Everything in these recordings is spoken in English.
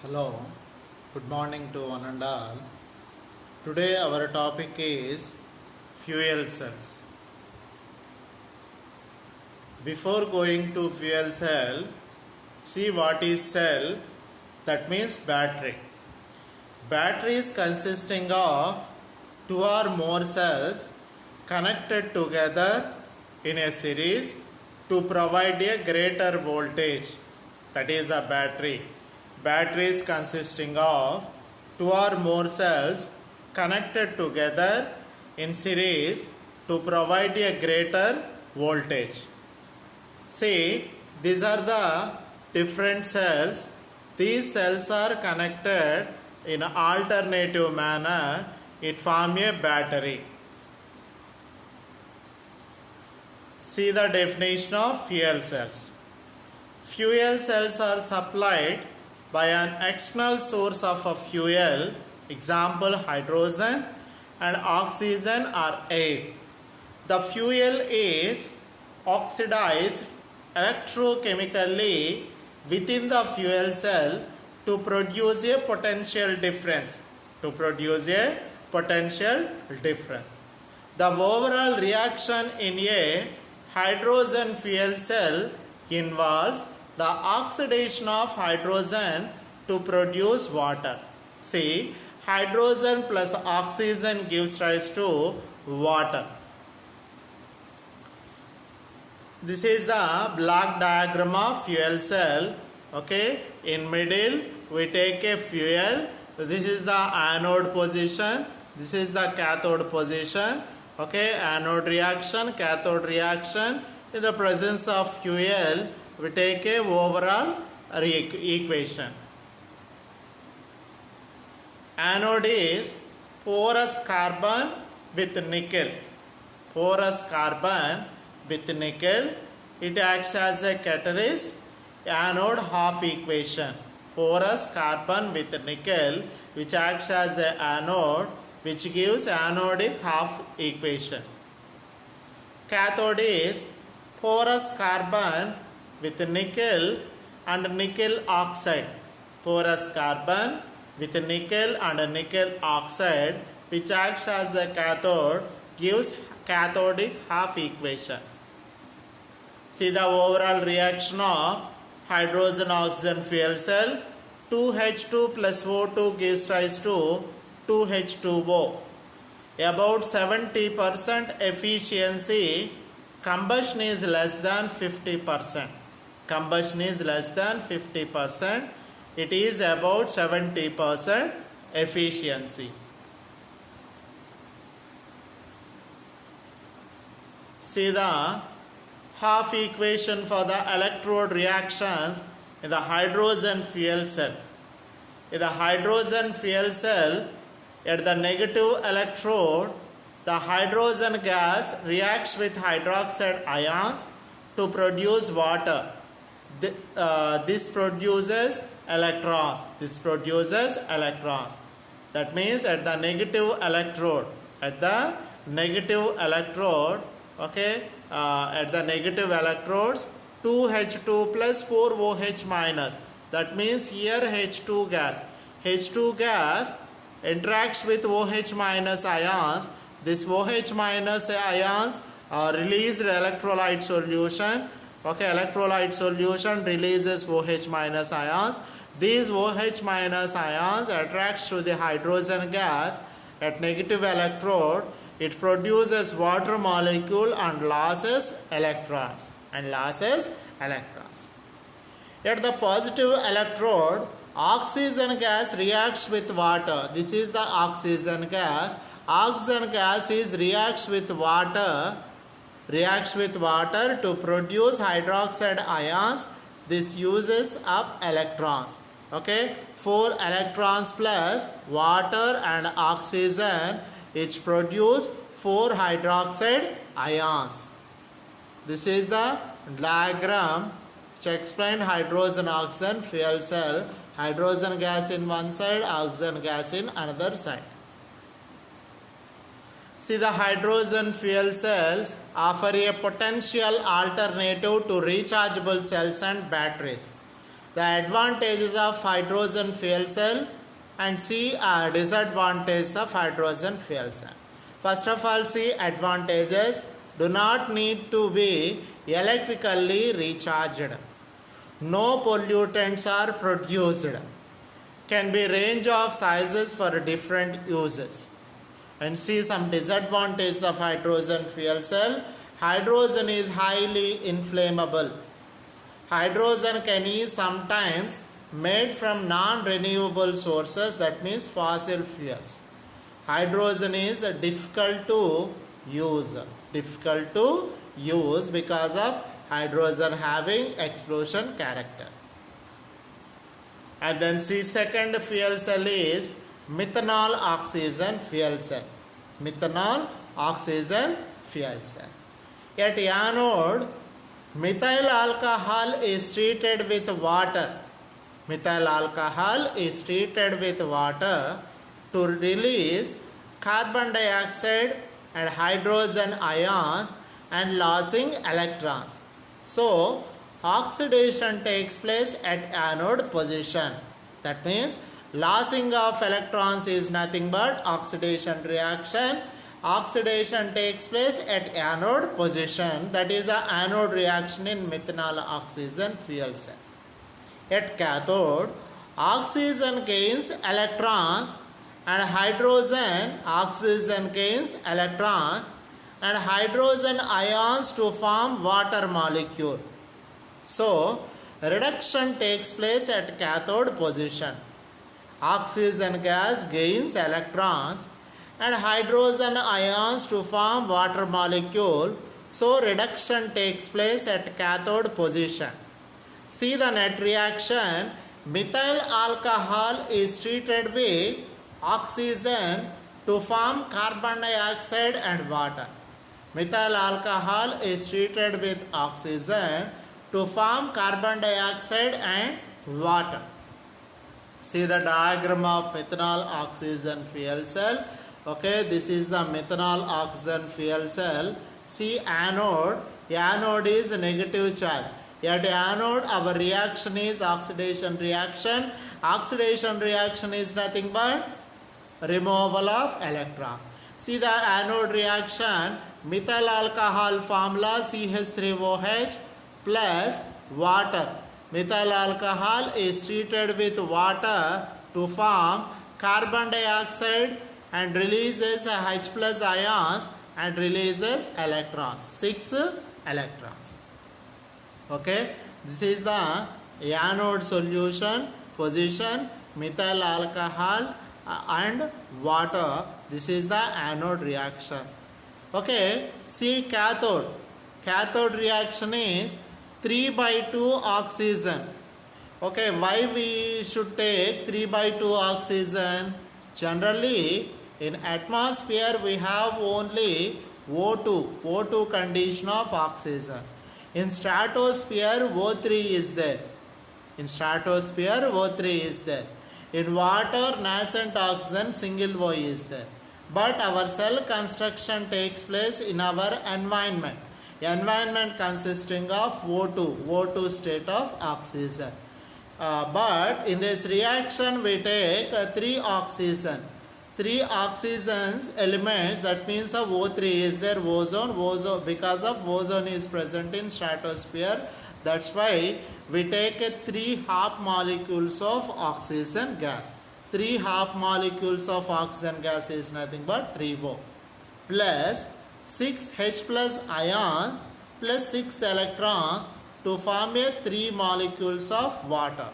Hello, good morning to one and all. Today our topic is fuel cells. Before going to fuel cell, see what is cell, that means battery. Battery is consisting of two or more cells connected together in a series to provide a greater voltage, that is a battery. Battery is consisting of two or more cells connected together in series to provide a greater voltage. See, these are the different cells. These cells are connected in an alternative manner. It forms a battery. See the definition of fuel cells. Fuel cells are supplied by an external source of a fuel, example hydrogen and oxygen or air. The fuel is oxidized electrochemically within the fuel cell to produce a potential difference. The overall reaction in a hydrogen fuel cell involves the oxidation of hydrogen to produce water. See, hydrogen plus oxygen gives rise to water. This is the block diagram of fuel cell. Okay, in middle we take a fuel. This is the anode position. This is the cathode position. Okay, anode reaction, cathode reaction. In the presence of fuel, we take a overall equation. Anode is porous carbon with nickel. It acts as a catalyst. Anode half equation. Porous carbon with nickel, which acts as an anode, which gives anodic half equation. Cathode is porous carbon with nickel and nickel oxide. Porous carbon with nickel and nickel oxide, which acts as a cathode, gives cathodic half equation. See the overall reaction of hydrogen oxygen fuel cell. 2H2 plus O2 gives rise to 2H2O. About 70% efficiency. Combustion is less than 50%. It is about 70% efficiency. See the half equation for the electrode reactions in the hydrogen fuel cell. In the hydrogen fuel cell, at the negative electrode, the hydrogen gas reacts with hydroxide ions to produce water. This produces electrons. That means at the negative electrode, at the negative electrodes, 2H2 plus 4OH minus. That means here H2 gas interacts with OH minus ions. This OH minus ions release electrolyte solution. Okay, electrolyte solution releases OH minus ions. These OH minus ions attracts to the hydrogen gas at negative electrode. It produces water molecule and losses electrons. At the positive electrode, oxygen gas reacts with water. This is the oxygen gas. Oxygen gas reacts with water to produce hydroxide ions. This uses up electrons. Okay, 4 electrons plus water and oxygen, which produce 4 hydroxide ions. This is the diagram which explains hydrogen oxygen fuel cell. Hydrogen gas in one side, oxygen gas in another side. See, the hydrogen fuel cells offer a potential alternative to rechargeable cells and batteries. The advantages of hydrogen fuel cell and see disadvantages of hydrogen fuel cell. First of all, see advantages. Do not need to be electrically recharged. No pollutants are produced. Can be range of sizes for different uses. And see some disadvantages of hydrogen fuel cell. Hydrogen is highly inflammable. Hydrogen can be sometimes made from non-renewable sources, that means fossil fuels. Hydrogen is difficult to use. Difficult to use because of hydrogen having explosion character. And then see second fuel cell is methanol oxygen fuel cell. Methanol oxygen fuel cell. At anode, methyl alcohol is treated with water. Methyl alcohol is treated with water to release carbon dioxide and hydrogen ions and losing electrons. So, oxidation takes place at anode position. That means losing of electrons is nothing but oxidation reaction. Oxidation takes place at anode position. That is the anode reaction in methanol oxygen fuel cell. At cathode, oxygen gains electrons and oxygen gains electrons and hydrogen ions to form water molecule. So, reduction takes place at cathode position. Oxygen gas gains electrons and hydrogen ions to form water molecule. So, reduction takes place at cathode position. See the net reaction. Methyl alcohol is treated with oxygen to form carbon dioxide and water. Methyl alcohol is treated with oxygen to form carbon dioxide and water. See the diagram of methanol oxygen fuel cell. Okay, this is the methanol oxygen fuel cell. See anode. Anode is negative charge. At anode, our reaction is oxidation reaction. Oxidation reaction is nothing but removal of electron. See the anode reaction. Methyl alcohol formula CH3OH plus water. Methyl alcohol is treated with water to form carbon dioxide and releases H plus ions and releases electrons. 6 electrons. Okay, this is the anode solution position, methyl alcohol and water. This is the anode reaction. Okay, see cathode. Cathode reaction is 3/2 oxygen. Okay, why we should take 3/2 oxygen? Generally, in atmosphere we have only O2 condition of oxygen. In stratosphere, O3 is there. In stratosphere, O3 is there. In water, nascent oxygen, single O is there. But our cell construction takes place in our environment. Environment consisting of O2 state of oxygen. But in this reaction, we take 3 oxygen. 3 oxygens elements, that means of O3 is there, ozone, because of ozone is present in stratosphere, that's why we take 3 half molecules of oxygen gas. 3 half molecules of oxygen gas is nothing but 3O plus 6 H plus ions plus 6 electrons to form a 3 molecules of water.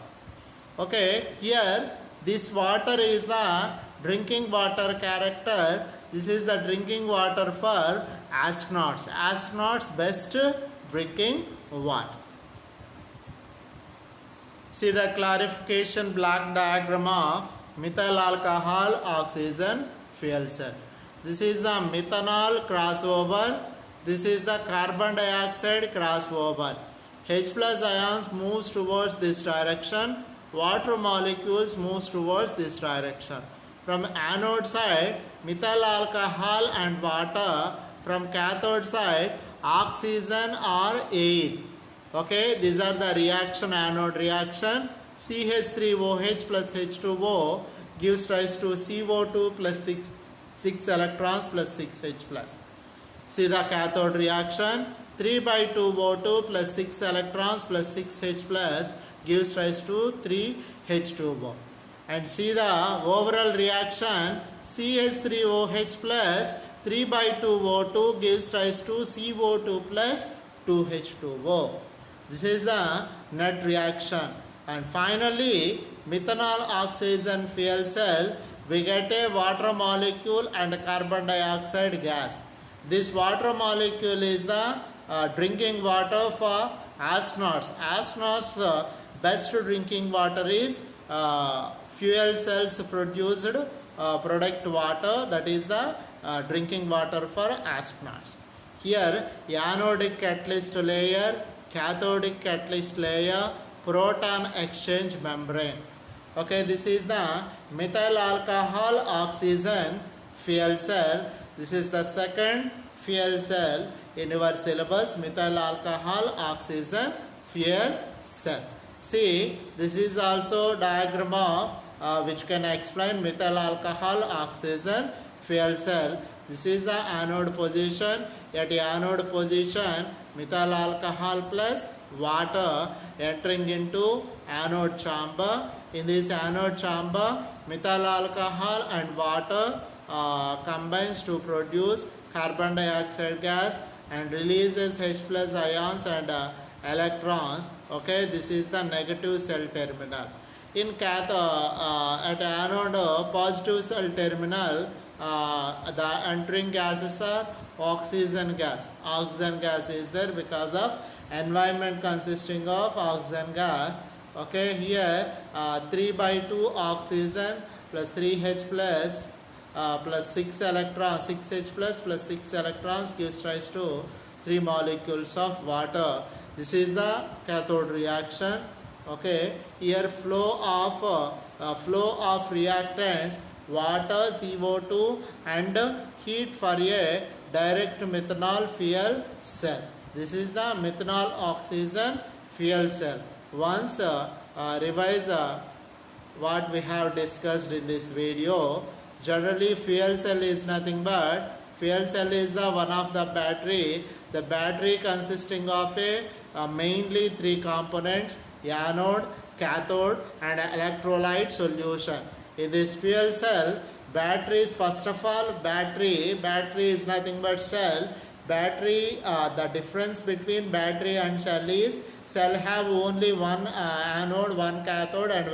Okay, here this water is the drinking water character. This is the drinking water for astronauts. Astronauts best drinking water. See the clarification block diagram of methyl alcohol oxygen fuel cell. This is the methanol crossover. This is the carbon dioxide crossover. H plus ions moves towards this direction. Water molecules moves towards this direction. From anode side, methyl alcohol and water. From cathode side, oxygen or air. Okay, these are the reaction, anode reaction. CH3OH plus H2O gives rise to CO2 plus 6 electrons plus 6H plus. See the cathode reaction. 3/2O2 plus 6 electrons plus 6H plus gives rise to 3H2O. And see the overall reaction. CH3OH plus 3/2O2 gives rise to CO2 plus 2H2O. This is the net reaction. And finally, methanol oxygen fuel cell, we get a water molecule and carbon dioxide gas. This water molecule is the drinking water for astronauts. Astronauts' best drinking water is fuel cells produced product water, that is the drinking water for astronauts. Here, anodic catalyst layer, cathodic catalyst layer, proton exchange membrane. Okay, this is the methyl alcohol oxygen fuel cell. This is the second fuel cell in your syllabus, methyl alcohol oxygen fuel cell. See, this is also diagram of which can explain methyl alcohol oxygen fuel cell. This is the anode position. At anode position, methyl alcohol plus water entering into anode chamber. In this anode chamber, methyl alcohol and water combines to produce carbon dioxide gas and releases H plus ions and electrons. Okay, this is the negative cell terminal. In at anode positive cell terminal, the entering gases are oxygen gas. Oxygen gas is there because of environment consisting of oxygen gas. Okay, here 3/2 oxygen plus 3H plus plus 6 electrons, 6H plus 6 electrons gives rise to 3 molecules of water. This is the cathode reaction. Okay, here flow of reactants, water, CO2 and heat for a direct methanol fuel cell. This is the methanol oxygen fuel cell. Once revise what we have discussed in this video. Generally, fuel cell is nothing but, fuel cell is the one of the battery. The battery consisting of mainly 3 components: anode, cathode and electrolyte solution. In this fuel cell, batteries, first of all, battery is nothing but cell. Battery, the difference between battery and cell is, cell have only one anode, one cathode and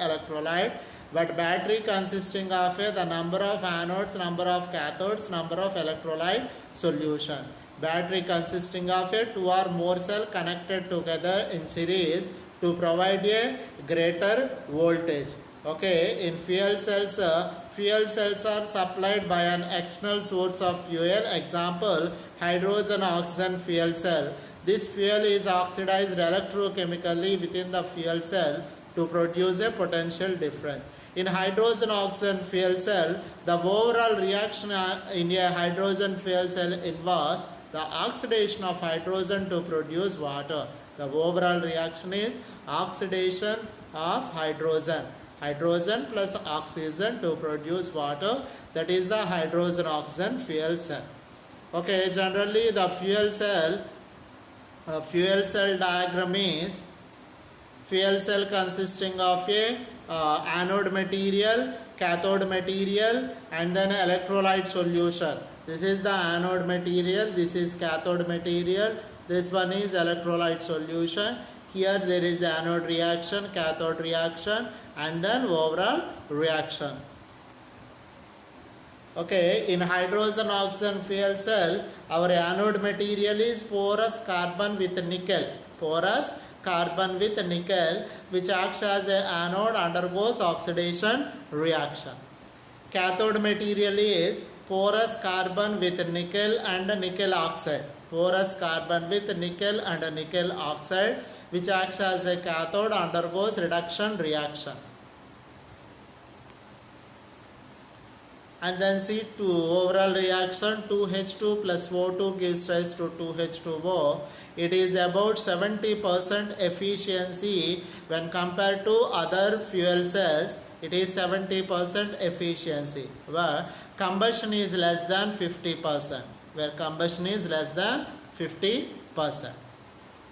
electrolyte. But battery consisting of the number of anodes, number of cathodes, number of electrolyte solution. Battery consisting of 2 or more cell connected together in series to provide a greater voltage. Okay, in fuel cells are supplied by an external source of fuel. Example, hydrogen oxygen fuel cell. This fuel is oxidized electrochemically within the fuel cell to produce a potential difference. In hydrogen oxygen fuel cell, the overall reaction in a hydrogen fuel cell involves the oxidation of hydrogen to produce water. The overall reaction is oxidation of hydrogen. Hydrogen plus oxygen to produce water. That is the hydrogen oxygen fuel cell. Okay, generally the fuel cell diagram is fuel cell consisting of a anode material, cathode material and then electrolyte solution. This is the anode material, this is cathode material, this one is electrolyte solution. Here there is anode reaction, cathode reaction and then overall reaction. Okay, in hydrogen oxygen fuel cell, our anode material is porous carbon with nickel. Porous carbon with nickel, which acts as an anode, undergoes oxidation reaction. Cathode material is porous carbon with nickel and nickel oxide. Porous carbon with nickel and nickel oxide, which acts as a cathode, undergoes reduction reaction. And then C2, overall reaction 2H2 plus O2 gives rise to 2H2O. It is about 70% efficiency when compared to other fuel cells. It is 70% efficiency where combustion is less than 50%. Where combustion is less than 50%.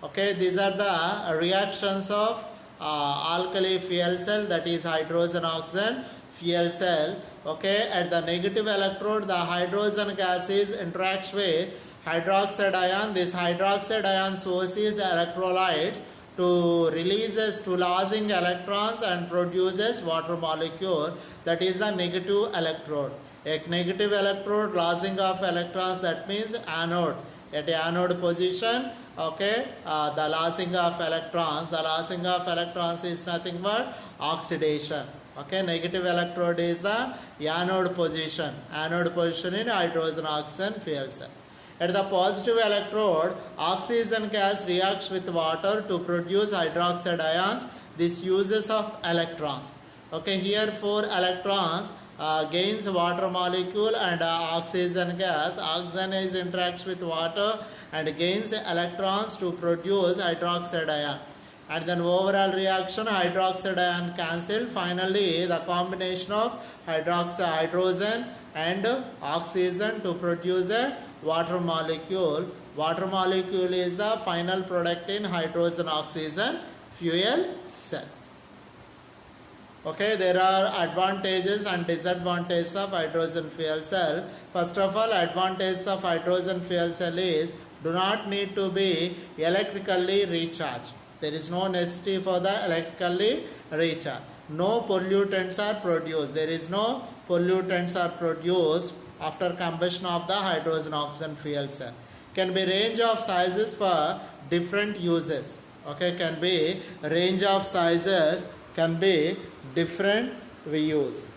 Okay, these are the reactions of alkali fuel cell, that is hydrogen oxygen fuel cell. Okay, at the negative electrode the hydrogen gases interacts with hydroxide ion. This hydroxide ion sources electrolytes to releases to losing electrons and produces water molecule, that is the negative electrode. A negative electrode losing of electrons, that means anode. At anode position, okay, the losing of electrons is nothing but oxidation. Okay, negative electrode is the anode position in hydrogen oxygen fuel cell. At the positive electrode, oxygen gas reacts with water to produce hydroxide ions. This uses of electrons. Okay, here 4 electrons gains water molecule and oxygen gas. Oxygen is interacts with water and gains electrons to produce hydroxide ion. And then overall reaction, hydroxide ion cancelled. Finally, the combination of hydrogen and oxygen to produce a water molecule. Water molecule is the final product in hydrogen oxygen fuel cell. Okay, there are advantages and disadvantages of hydrogen fuel cell. First of all, advantages of hydrogen fuel cell is do not need to be electrically recharged. There is no necessity for the electrically recharge. No pollutants are produced. There is no pollutants are produced after combustion of the hydrogen oxygen fuel cell. Can be range of sizes for different uses. Okay, can be range of sizes, can be different we use.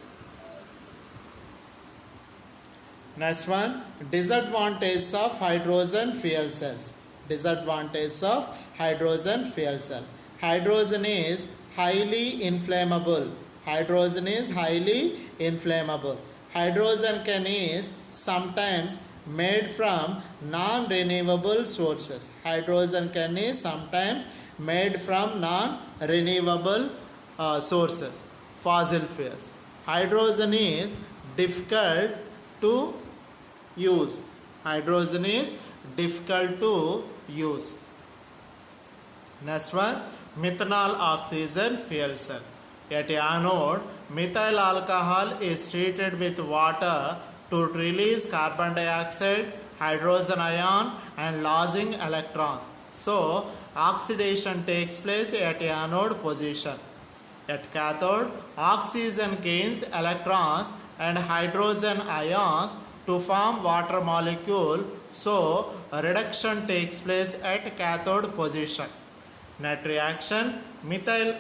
Next one, disadvantages of hydrogen fuel cells. Disadvantages of hydrogen fuel cell. Hydrogen is highly inflammable. Hydrogen is highly inflammable. Hydrogen can is sometimes made from non-renewable sources. Hydrogen can is sometimes made from non-renewable sources, fossil fuels. Hydrogen is difficult to use. Hydrogen is difficult to use. Next one, methanol oxygen fuel cell. At anode, methyl alcohol is treated with water to release carbon dioxide, hydrogen ion and losing electrons. So, oxidation takes place at anode position. At cathode, oxygen gains electrons and hydrogen ions to form water molecule. So, reduction takes place at cathode position. Net reaction, methyl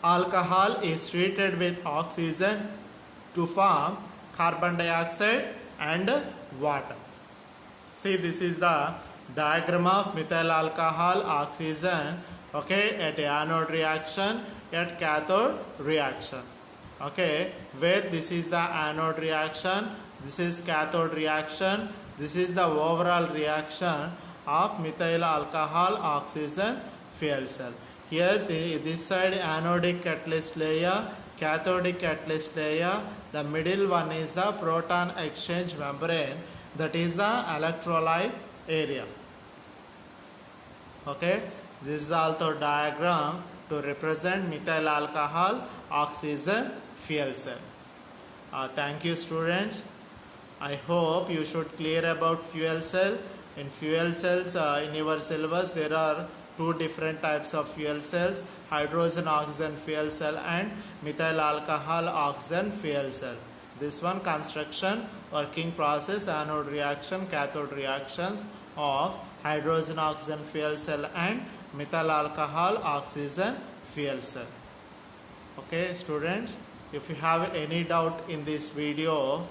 alcohol is treated with oxygen to form carbon dioxide and water. See, this is the diagram of methyl alcohol oxygen, okay, at anode reaction, at cathode reaction. Okay, where this is the anode reaction, this is cathode reaction, this is the overall reaction of methyl alcohol oxygen fuel cell. Here this side anodic catalyst layer, cathodic catalyst layer, the middle one is the proton exchange membrane, that is the electrolyte area. Okay, this is also diagram to represent methyl alcohol oxygen fuel cell. Thank you students. I hope you should clear about fuel cell. In fuel cells in your syllabus there are 2 different types of fuel cells, hydrogen oxygen fuel cell and methyl alcohol oxygen fuel cell. This one construction, working process, anode reaction, cathode reactions of hydrogen oxygen fuel cell and methyl alcohol oxygen fuel cell. Okay students, if you have any doubt in this video,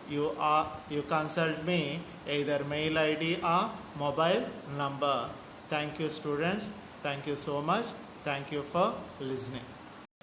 you consult me either mail ID or mobile number. Thank you students. Thank you so much. Thank you for listening.